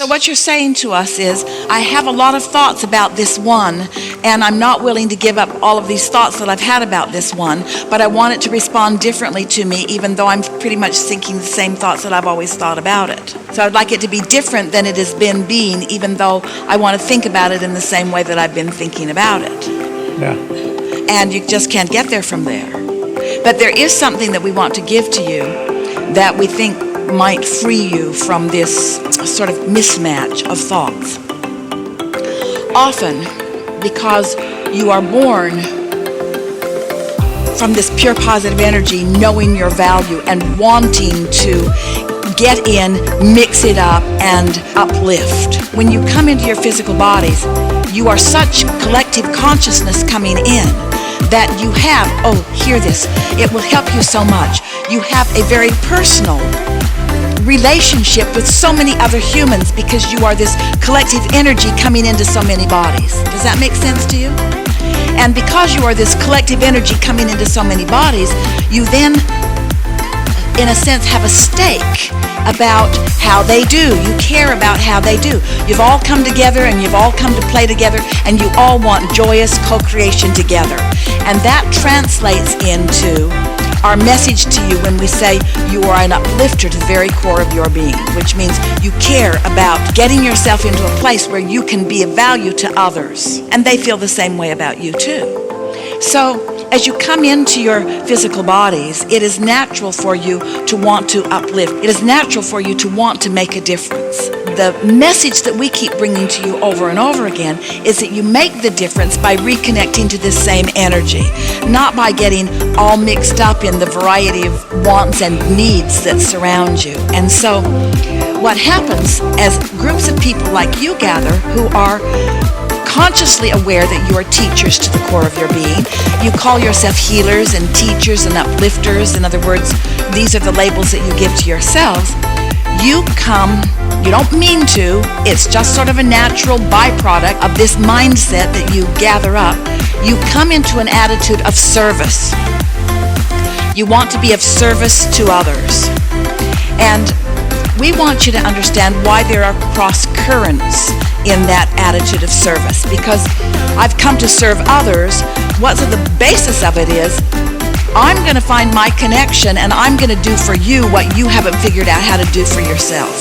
So what you're saying to us is, I have a lot of thoughts about this one, and I'm not willing to give up all of these thoughts that I've had about this one, but I want it to respond differently to me, even though I'm pretty much thinking the same thoughts that I've always thought about it. So I'd like it to be different than it has been being, even though I want to think about it in the same way that I've been thinking about it. Yeah. And you just can't get there from there. But there is something that we want to give to you that we think might free you from this sort of mismatch of thoughts. Often, because you are born from this pure positive energy, knowing your value and wanting to get in, mix it up, and uplift. When you come into your physical bodies, you are such collective consciousness coming in that you have, hear this, it will help you so much. You have a very personal relationship with so many other humans because you are this collective energy coming into so many bodies. Does that make sense to you? And because you are this collective energy coming into so many bodies, you then, in a sense, have a stake about how they do. You care about how they do. You've all come together and you've all come to play together, and you all want joyous co-creation together. And that translates into our message to you when we say you are an uplifter to the very core of your being, which means you care about getting yourself into a place where you can be of value to others, and they feel the same way about you too. So as you come into your physical bodies, it is natural for you to want to uplift. It is natural for you to want to make a difference. The message that we keep bringing to you over and over again is that you make the difference by reconnecting to this same energy, not by getting all mixed up in the variety of wants and needs that surround you. And so what happens as groups of people like you gather who are consciously aware that you are teachers to the core of your being. You call yourself healers and teachers and uplifters. In other words, these are the labels that you give to yourselves. You come, you don't mean to, it's just sort of a natural byproduct of this mindset that you gather up. You come into an attitude of service. You want to be of service to others. And we want you to understand why there are cross currents in that attitude of service, because I've come to serve others. What's the basis of it is, I'm going to find my connection and I'm going to do for you what you haven't figured out how to do for yourself,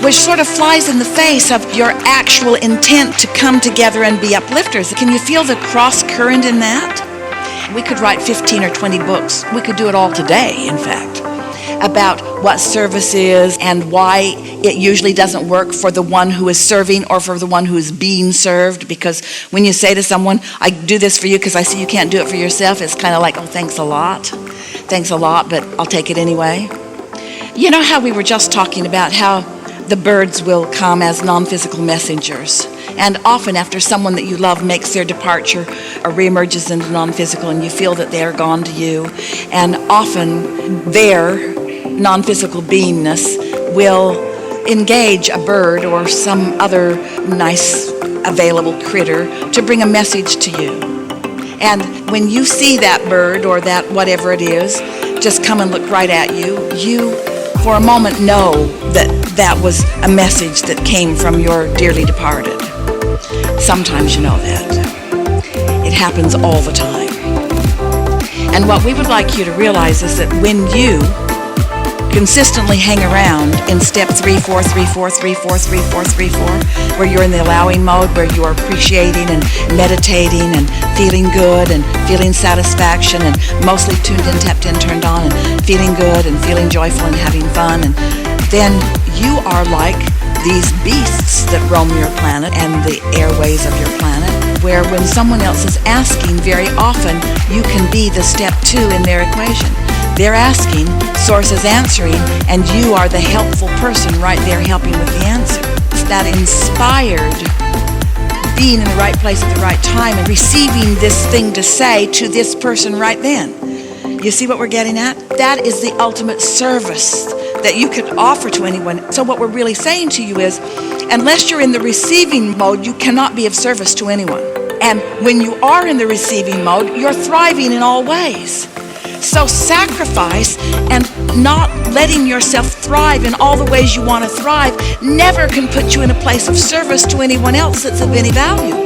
which sort of flies in the face of your actual intent to come together and be uplifters. Can you feel the cross current in that? We could write 15 or 20 books. We could do it all today, in fact, about what service is and why it usually doesn't work for the one who is serving or for the one who is being served. Because when you say to someone, I do this for you because I see you can't do it for yourself, it's kind of like, thanks a lot, but I'll take it anyway. You know how we were just talking about how the birds will come as non-physical messengers, and often after someone that you love makes their departure or reemerges into non-physical, and you feel that they are gone to you, and often their non-physical beingness will engage a bird or some other nice available critter to bring a message to you. And when you see that bird or that whatever it is just come and look right at you, you for a moment know that that was a message that came from your dearly departed. Sometimes you know that. It happens all the time. And what we would like you to realize is that when you consistently hang around in step 3, 4, 3, 4, 3, 4, 3, 4, 3, 4, where you're in the allowing mode, where you are appreciating and meditating and feeling good and feeling satisfaction and mostly tuned in, tapped in, turned on, and feeling good and feeling joyful and having fun, and then you are like these beasts that roam your planet and the airways of your planet, where when someone else is asking, very often you can be the step 2 in their equation. They're asking, Source is answering, and you are the helpful person right there helping with the answer. It's that inspired being in the right place at the right time and receiving this thing to say to this person right then. You see what we're getting at? That is the ultimate service that you could offer to anyone. So what we're really saying to you is, unless you're in the receiving mode, you cannot be of service to anyone. And when you are in the receiving mode, you're thriving in all ways. So sacrifice and not letting yourself thrive in all the ways you want to thrive never can put you in a place of service to anyone else that's of any value.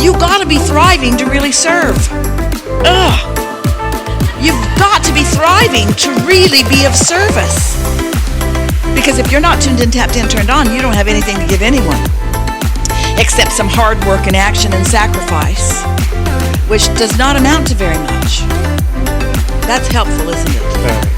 You got to be thriving to really serve. You've got to be thriving to really be of service. Because if you're not tuned in, tapped in, turned on, you don't have anything to give anyone except some hard work and action and sacrifice, which does not amount to very much. That's helpful, isn't it?